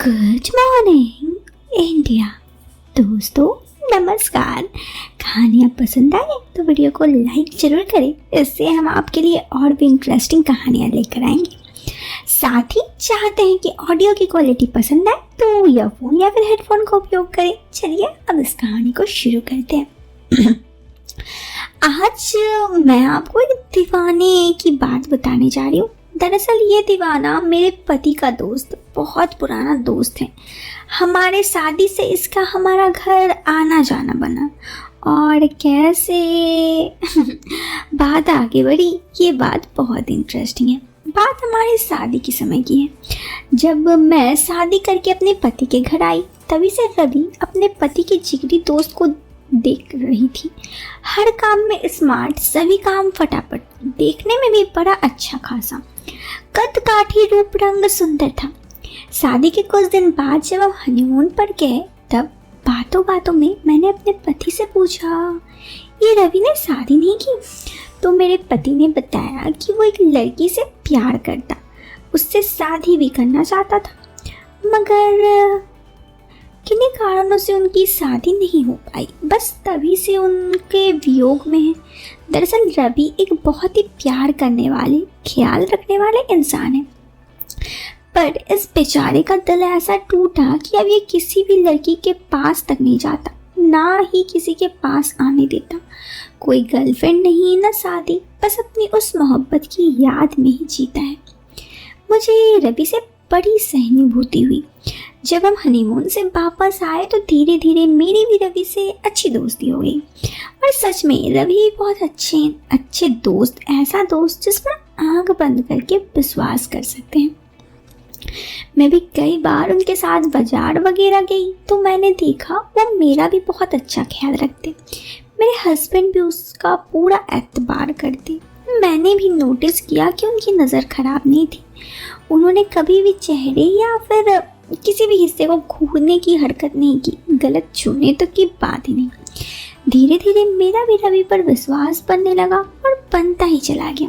Good morning India. दोस्तों नमस्कार। कहानियाँ पसंद आए तो वीडियो को लाइक जरूर करें, इससे हम आपके लिए और भी इंटरेस्टिंग कहानियाँ लेकर आएंगे। साथ ही चाहते हैं कि ऑडियो की क्वालिटी पसंद आए तो ईयरफोन या फिर हेडफोन का उपयोग करें। चलिए अब इस कहानी को शुरू करते हैं। आज मैं आपको एक दीवाने की बात बताने जा रही हूँ। दरअसल ये दीवाना मेरे पति का दोस्त, बहुत पुराना दोस्त है। हमारे शादी से इसका हमारा घर आना जाना बना और कैसे बात आगे बढ़ी, ये बात बहुत इंटरेस्टिंग है। बात हमारी शादी के समय की है। जब मैं शादी करके अपने पति के घर आई, तभी से रवि अपने पति के जिगरी दोस्त को देख रही थी। हर काम में स्मार्ट, सभी काम फटाफट, देखने में भी बड़ा अच्छा खासा, कद काठी, रूप रंग सुंदर था। शादी के कुछ दिन बाद जब हम हनीमून पर गए, तब बातों बातों में मैंने अपने पति से पूछा, ये रवि ने शादी नहीं की? तो मेरे पति ने बताया कि वो एक लड़की से प्यार करता, उससे शादी भी करना चाहता था, मगर किन्हीं कारणों से उनकी शादी नहीं हो पाई। बस तभी से उनके वियोग में है। दरअसल रवि एक बहुत ही प्यार करने वाले, ख्याल रखने वाले इंसान है, पर इस बेचारे का दिल ऐसा टूटा कि अब ये किसी भी लड़की के पास तक नहीं जाता, ना ही किसी के पास आने देता। कोई गर्लफ्रेंड नहीं, ना शादी, बस अपनी उस मोहब्बत की याद में ही जीता है। मुझे रवि से बड़ी सहानुभूति हुई। जब हम हनीमून से वापस आए तो धीरे धीरे मेरी भी रवि से अच्छी दोस्ती हो गई। और सच में रवि बहुत अच्छे दोस्त, ऐसा दोस्त जिस पर आंख बंद करके विश्वास कर सकते हैं। मैं भी कई बार उनके साथ बाजार वगैरह गई तो मैंने देखा वो मेरा भी बहुत अच्छा ख्याल रखते। मेरे हस्बैंड भी उसका पूरा एतबार करते। मैंने भी नोटिस किया कि उनकी नज़र खराब नहीं थी। उन्होंने कभी भी चेहरे या फिर किसी भी हिस्से को घूरने की हरकत नहीं की, गलत छूने तक की बात ही नहीं। धीरे धीरे मेरा भी रवि पर विश्वास बनने लगा और बनता ही चला गया।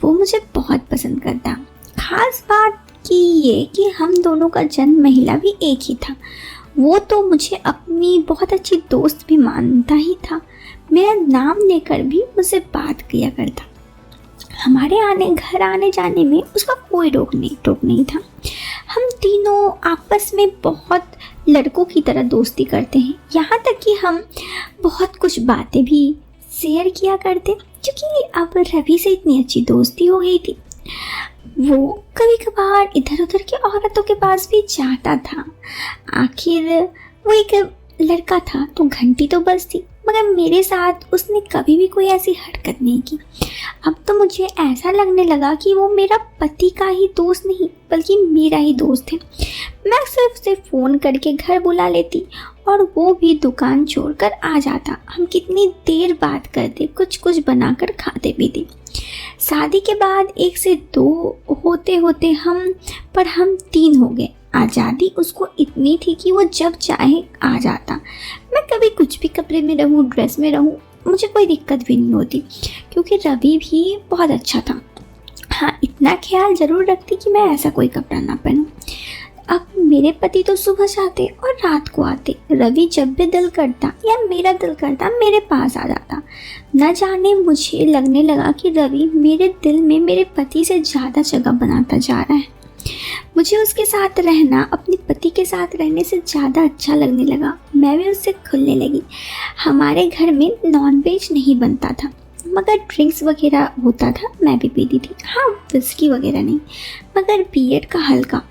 वो मुझे बहुत पसंद करता। खास बात की ये कि हम दोनों का जन्म महिला भी एक ही था। वो तो मुझे अपनी बहुत अच्छी दोस्त भी मानता ही था। मेरा नाम लेकर भी मुझसे बात किया करता। हमारे घर आने जाने में उसका कोई टोक नहीं था। हम तीनों आपस में बहुत लड़कों की तरह दोस्ती करते हैं, यहाँ तक कि हम बहुत कुछ बातें भी शेयर किया करते। क्योंकि अब रवि से इतनी अच्छी दोस्ती हो गई थी, वो कभी कभार इधर उधर की औरतों के पास भी जाता था। आखिर वो एक लड़का था तो घंटी तो बजती, मगर मेरे साथ उसने कभी भी कोई ऐसी हरकत नहीं की। अब तो मुझे ऐसा लगने लगा कि वो मेरा पति का ही दोस्त नहीं बल्कि मेरा ही दोस्त है। मैं सिर्फ उसे फ़ोन करके घर बुला लेती और वो भी दुकान छोड़कर आ जाता। हम कितनी देर बात करते, कुछ बनाकर खाते पीते। शादी के बाद 1 से 2 होते होते हम 3 हो गए। आज़ादी उसको इतनी थी कि वो जब चाहे आ जाता। मैं कभी कुछ भी कपड़े में रहूँ, ड्रेस में रहूँ, मुझे कोई दिक्कत भी नहीं होती, क्योंकि रवि भी बहुत अच्छा था। हाँ, इतना ख्याल ज़रूर रखती कि मैं ऐसा कोई कपड़ा ना पहनूँ। अब मेरे पति तो सुबह जाते और रात को आते। रवि जब भी दिल करता या मेरा दिल करता मेरे पास आ जाता। न जाने मुझे लगने लगा कि रवि मेरे दिल में मेरे पति से ज़्यादा जगह बनाता जा रहा है। मुझे उसके साथ रहना अपने पति के साथ रहने से ज़्यादा अच्छा लगने लगा। मैं भी उससे खुलने लगी। हमारे घर में नॉनवेज नहीं बनता था, मगर ड्रिंक्स वगैरह होता था, मैं भी पीती थी। हाँ, विस्की वगैरह नहीं, मगर बियर का हल्का।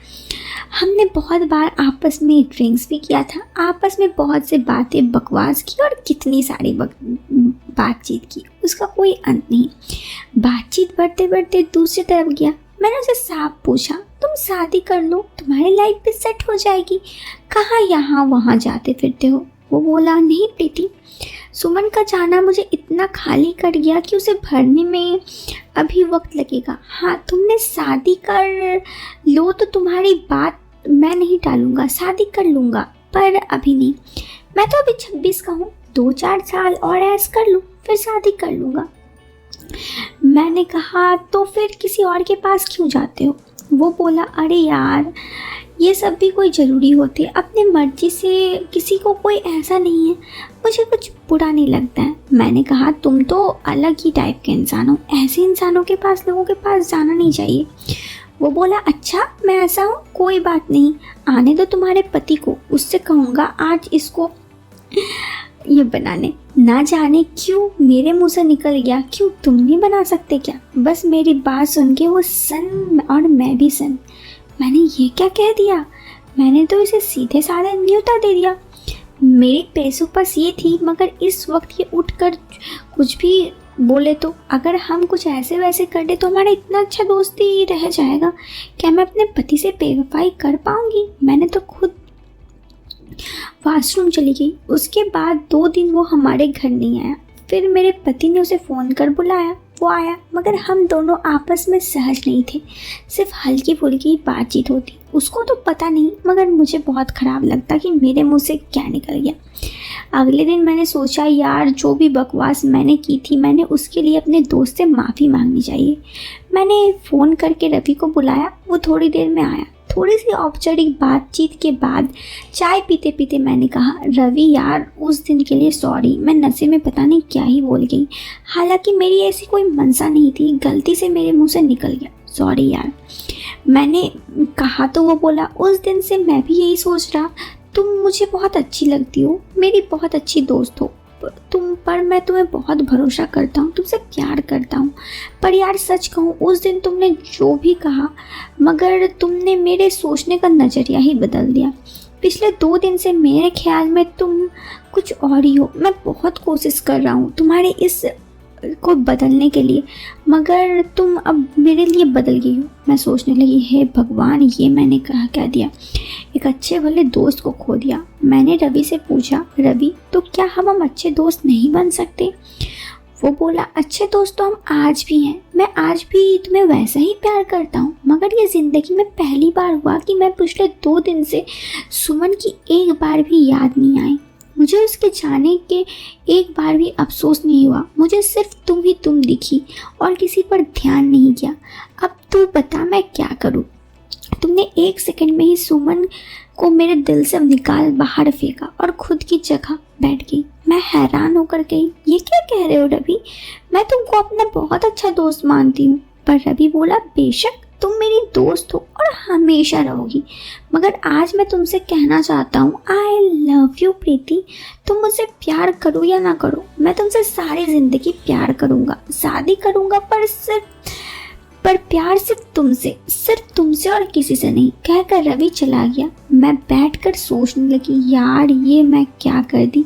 हमने बहुत बार आपस में ड्रिंक्स भी किया था, आपस में बहुत से बातें बकवास की और कितनी सारी बातचीत की, उसका कोई अंत नहीं। बातचीत बढ़ते बढ़ते दूसरी तरफ गया। मैंने उसे साफ पूछा, तुम शादी कर लो, तुम्हारी लाइफ भी सेट हो जाएगी, कहाँ यहाँ वहाँ जाते फिरते हो? वो बोला, नहीं प्रीति, सुमन का जाना मुझे इतना खाली कर गया कि उसे भरने में अभी वक्त लगेगा। हाँ, तुमने शादी कर लो तो तुम्हारी बात मैं नहीं टालूंगा, शादी कर लूँगा, पर अभी नहीं। मैं तो अभी 26 का हूँ, 2-4 साल और ऐश कर लूँ, फिर शादी कर लूँगा। मैंने कहा, तो फिर किसी और के पास क्यों जाते हो? वो बोला, अरे यार, ये सब भी कोई ज़रूरी होते, अपने मर्जी से किसी को कोई ऐसा नहीं है, मुझे कुछ बुरा नहीं लगता है। मैंने कहा तुम तो अलग ही टाइप के इंसान हो, ऐसे इंसानों के पास, लोगों के पास जाना नहीं चाहिए। वो बोला अच्छा मैं ऐसा हूँ, कोई बात नहीं, आने दो तुम्हारे पति को, उससे कहूँगा आज इसको ये बनाने। ना जाने क्यों मेरे मुंह से निकल गया, क्यों तुम नहीं बना सकते क्या? बस मेरी बात सुन के वो सन और मैं भी सन। मैंने ये क्या कह दिया? मैंने तो इसे सीधे साधे न्योता दे दिया। मेरी पैसों पास ये थी, मगर इस वक्त ये उठकर कुछ भी बोले तो, अगर हम कुछ ऐसे वैसे कर दे तो हमारा इतना अच्छा दोस्ती रह जाएगा। क्या मैं अपने पति से बेवफाई कर पाऊंगी? मैंने तो खुद वॉशरूम चली गई। उसके बाद 2 दिन वो हमारे घर नहीं आया। फिर मेरे पति ने उसे फ़ोन कर बुलाया, वो आया, मगर हम दोनों आपस में सहज नहीं थे, सिर्फ हल्की फुल्की बातचीत होती। उसको तो पता नहीं, मगर मुझे बहुत ख़राब लगता कि मेरे मुंह से क्या निकल गया। अगले दिन मैंने सोचा यार जो भी बकवास मैंने की थी, मैंने उसके लिए अपने दोस्त से माफ़ी मांगनी चाहिए। मैंने फ़ोन करके रवि को बुलाया, वो थोड़ी देर में आया। थोड़ी सी औपचारिक बातचीत के बाद चाय पीते पीते मैंने कहा रवि यार उस दिन के लिए सॉरी, मैं नशे में पता नहीं क्या ही बोल गई, हालांकि मेरी ऐसी कोई मंशा नहीं थी, गलती से मेरे मुंह से निकल गया, सॉरी यार। मैंने कहा तो वो बोला उस दिन से मैं भी यही सोच रहा, तुम मुझे बहुत अच्छी लगती हो, मेरी बहुत अच्छी दोस्त हो तुम, पर मैं तुम्हें बहुत भरोसा करता हूँ, तुमसे प्यार करता हूँ। पर यार सच कहूँ उस दिन तुमने जो भी कहा, मगर तुमने मेरे सोचने का नज़रिया ही बदल दिया। पिछले 2 दिन से मेरे ख्याल में तुम कुछ और ही हो। मैं बहुत कोशिश कर रहा हूँ तुम्हारे इस को बदलने के लिए, मगर तुम अब मेरे लिए बदल गई हो। मैं सोचने लगी हे भगवान, ये मैंने कहा क्या दिया, एक अच्छे भले दोस्त को खो दिया। मैंने रवि से पूछा रवि तो क्या हम अच्छे दोस्त नहीं बन सकते? वो बोला अच्छे दोस्त तो हम आज भी हैं, मैं आज भी तुम्हें वैसा ही प्यार करता हूँ, मगर ये ज़िंदगी में पहली बार हुआ कि मैं पिछले 2 दिन से सुमन की एक बार भी याद नहीं आई। मुझे उसके जाने के एक बार भी अफसोस नहीं हुआ। मुझे सिर्फ तुम दिखी और किसी पर ध्यान नहीं किया। अब तू बता मैं क्या करूँ? तुमने 1 सेकंड में ही सुमन को मेरे दिल से निकाल बाहर फेंका और खुद की जगह बैठ गई। मैं हैरान होकर गई, ये क्या कह रहे हो रवि? मैं तुमको अपना बहुत अच्छा दोस्त मानती हूँ। पर रवि बोला बेशक तुम मेरी दोस्त हो और हमेशा रहोगी, मगर आज मैं तुमसे कहना चाहता हूँ आई लव यू प्रीति। तुम मुझसे प्यार करो या ना करो, मैं तुमसे सारी ज़िंदगी प्यार करूँगा, शादी करूँगा, पर प्यार सिर्फ तुमसे और किसी से नहीं। कहकर रवि चला गया। मैं बैठकर सोचने लगी यार ये मैं क्या कर दी।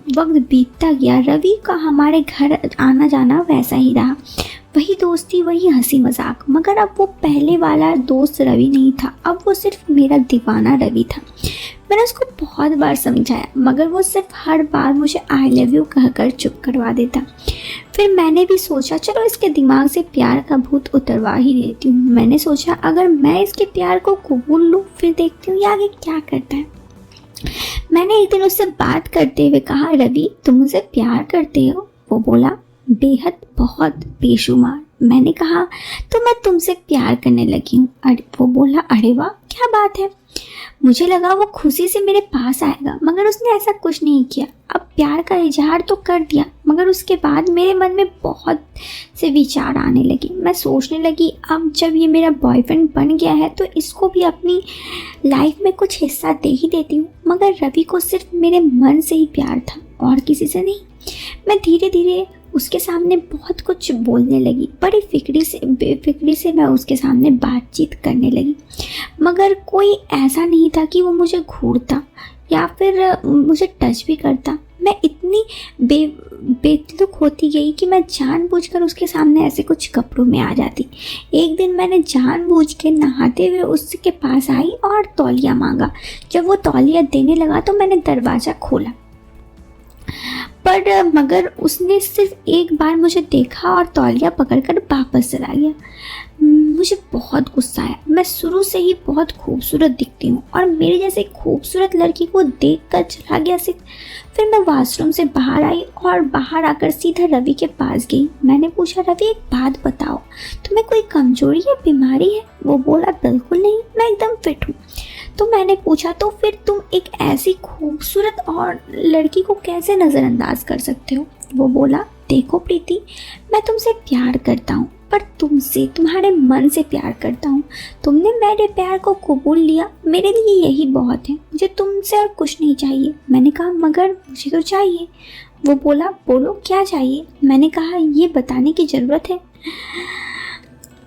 वक्त बीतता गया, रवि का हमारे घर आना जाना वैसा ही रहा, वही दोस्ती, वही हंसी मजाक, मगर अब वो पहले वाला दोस्त रवि नहीं था, अब वो सिर्फ मेरा दीवाना रवि था। मैंने उसको बहुत बार समझाया, मगर वो सिर्फ हर बार मुझे आई लव यू कहकर चुप करवा देता। फिर मैंने भी सोचा चलो इसके दिमाग से प्यार का भूत उतरवा ही देती हूँ। मैंने सोचा अगर मैं इसके प्यार को कबूल लूँ, फिर देखती हूँ ये आगे क्या करता है। मैंने एक दिन उससे बात करते हुए कहा रवि तुम मुझसे प्यार करते हो? वो बोला बेहद, बहुत, बेशुमार। मैंने कहा तो मैं तुमसे प्यार करने लगी हूँ। अरे वो बोला अरे वाह क्या बात है। मुझे लगा वो खुशी से मेरे पास आएगा, मगर उसने ऐसा कुछ नहीं किया। अब प्यार का इजहार तो कर दिया, मगर उसके बाद मेरे मन में बहुत से विचार आने लगे। मैं सोचने लगी अब जब ये मेरा बॉयफ्रेंड बन गया है तो इसको भी अपनी लाइफ में कुछ हिस्सा दे ही देती हूँ। मगर रवि को सिर्फ मेरे मन से ही प्यार था और किसी से नहीं। मैं धीरे धीरे उसके सामने बहुत कुछ बोलने लगी, बड़ी बेफिक्री से मैं उसके सामने बातचीत करने लगी, मगर कोई ऐसा नहीं था कि वो मुझे घूरता या फिर मुझे टच भी करता। मैं इतनी बेतुक होती गई कि मैं जानबूझकर उसके सामने ऐसे कुछ कपड़ों में आ जाती। एक दिन मैंने जानबूझ के नहाते हुए उसके पास आई और तौलिया मांगा। जब वो तौलिया देने लगा तो मैंने दरवाज़ा खोला पर मगर उसने सिर्फ एक बार मुझे देखा और तौलिया पकड़कर वापस चला गया। मुझे बहुत गुस्सा आया। मैं शुरू से ही बहुत खूबसूरत दिखती हूँ और मेरे जैसे खूबसूरत लड़की को देखकर चला गया सिर्फ। फिर मैं वॉशरूम से बाहर आई और बाहर आकर सीधा रवि के पास गई। मैंने पूछा, रवि एक बात बताओ, तुम्हें कोई कमजोरी या बीमारी है? वो बोला, बिल्कुल नहीं, मैं एकदम फिट हूँ। तो मैंने पूछा, तो फिर तुम एक ऐसी खूबसूरत और लड़की को कैसे नज़रअंदाज कर सकते हो? वो बोला, देखो प्रीति, मैं तुमसे प्यार करता हूँ, पर तुमसे तुम्हारे मन से प्यार करता हूँ। तुमने मेरे प्यार को कबूल लिया, मेरे लिए यही बहुत है। मुझे तुमसे और कुछ नहीं चाहिए। मैंने कहा, मगर मुझे तो चाहिए। वो बोला, बोलो क्या चाहिए? मैंने कहा, ये बताने की ज़रूरत है,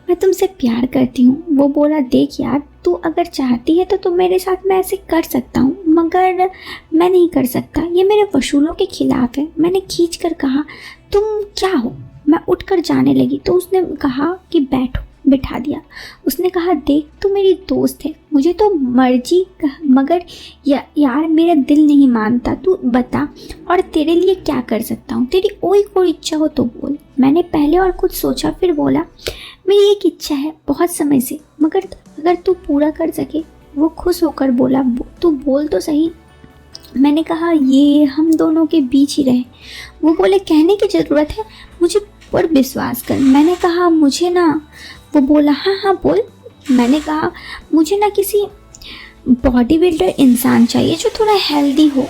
मैं तुमसे प्यार करती हूँ। वो बोला, देख यार, तू अगर चाहती है तो मेरे साथ मैं ऐसे कर सकता हूँ, मगर मैं नहीं कर सकता, ये मेरे वसूलों के खिलाफ है। मैंने खींच कर कहा, तुम क्या हो? मैं उठकर जाने लगी तो उसने कहा कि बैठो, बिठा दिया। उसने कहा, देख तू मेरी दोस्त है, मुझे तो मर्जी, मगर यार मेरा दिल नहीं मानता, तू बता और तेरे लिए क्या कर सकता हूँ? तेरी कोई इच्छा हो तो बोल। मैंने पहले और कुछ सोचा, फिर बोला, मेरी एक इच्छा है बहुत समय से, मगर अगर तू पूरा कर सके। वो खुश होकर बोला, तू बोल तो सही। मैंने कहा, ये हम दोनों के बीच ही रहे। वो बोले, कहने की ज़रूरत है, मुझे पर विश्वास कर। मैंने कहा, मुझे ना। वो बोला, हाँ बोल। मैंने कहा, मुझे ना किसी बॉडी बिल्डर इंसान चाहिए जो थोड़ा हेल्दी हो।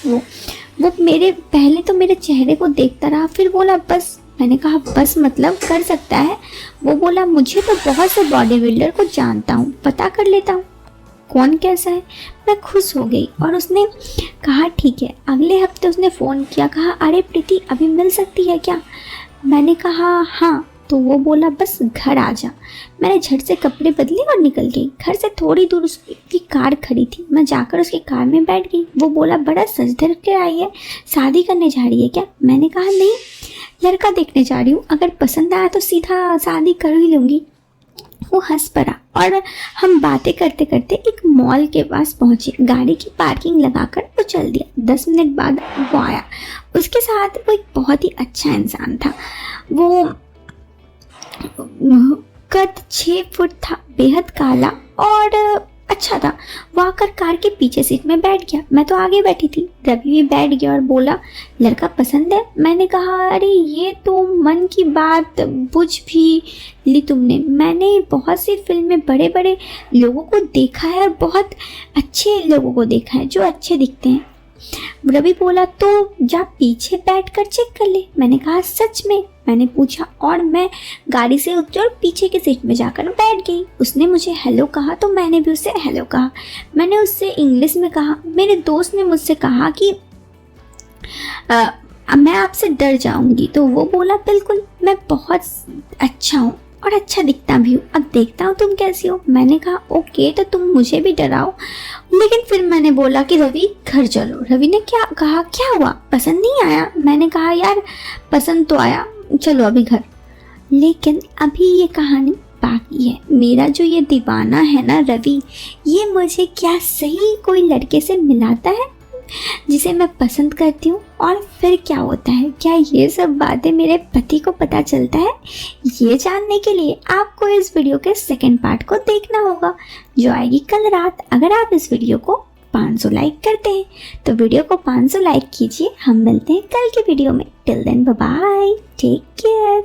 वो मेरे पहले तो मेरे चेहरे को देखता रहा, फिर बोला, बस। मैंने कहा, बस मतलब कर सकता है? वो बोला, मुझे तो बहुत से बॉडी बिल्डर को जानता हूँ, पता कर लेता हूँ कौन कैसा है। मैं खुश हो गई और उसने कहा, ठीक है। अगले हफ्ते उसने फ़ोन किया, कहा, अरे प्रीति, अभी मिल सकती है क्या? मैंने कहा, हाँ। तो वो बोला, बस घर आ जा। मैंने झट से कपड़े बदले और निकल गई। घर से थोड़ी दूर उसकी कार खड़ी थी, मैं जाकर उसकी कार में बैठ गई। वो बोला, बड़ा सज धज के आई है, शादी करने जा रही है क्या? मैंने कहा, नहीं, लड़का देखने जा रही हूँ, अगर पसंद आया तो सीधा शादी कर ही लूँगी। वो हंस पड़ा और हम बातें करते करते एक मॉल के पास पहुंचे। गाड़ी की पार्किंग लगाकर वो चल दिया। 10 मिनट बाद वो आया। उसके साथ वो एक बहुत ही अच्छा इंसान था। वो कद 6 फुट था, बेहद काला और अच्छा था। वो आकर कार के पीछे सीट में बैठ गया। मैं तो आगे बैठी थी। रवि भी बैठ गया और बोला, लड़का पसंद है? मैंने कहा, अरे ये तो मन की बात बुझ भी ली तुमने। मैंने बहुत सी फिल्म में बड़े बड़े लोगों को देखा है और बहुत अच्छे लोगों को देखा है जो अच्छे दिखते हैं। रवि बोला, तो जा पीछे बैठकर चेक कर ले। मैंने कहा, सच में? मैंने पूछा और मैं गाड़ी से उतरी और पीछे की सीट में जाकर बैठ गई। उसने मुझे हेलो कहा तो मैंने भी उससे हेलो कहा। मैंने उससे इंग्लिश में कहा। मेरे दोस्त ने मुझसे कहा कि मैं आपसे डर जाऊंगी। तो वो बोला, बिल्कुल, मैं बहुत अच्छा हूँ और अच्छा दिखता भी हूँ, अब देखता हूँ तुम कैसी हो। मैंने कहा, ओके, तो तुम मुझे भी डराओ। लेकिन फिर मैंने बोला कि रवि घर चलो। रवि ने क्या कहा, क्या हुआ, पसंद नहीं आया? मैंने कहा, यार पसंद तो आया, चलो अभी घर। लेकिन अभी ये कहानी बाकी है। मेरा जो ये दीवाना है ना रवि, ये मुझे क्या सही कोई लड़के से मिलाता है जिसे मैं पसंद करती हूँ? और फिर क्या होता है, क्या ये सब बातें मेरे पति को पता चलता है? ये जानने के लिए आपको इस वीडियो के सेकंड पार्ट को देखना होगा जो आएगी कल रात। अगर आप इस वीडियो को 500 लाइक करते हैं तो वीडियो को 500 लाइक कीजिए। हम मिलते हैं कल के वीडियो में। Till then bye bye, take care.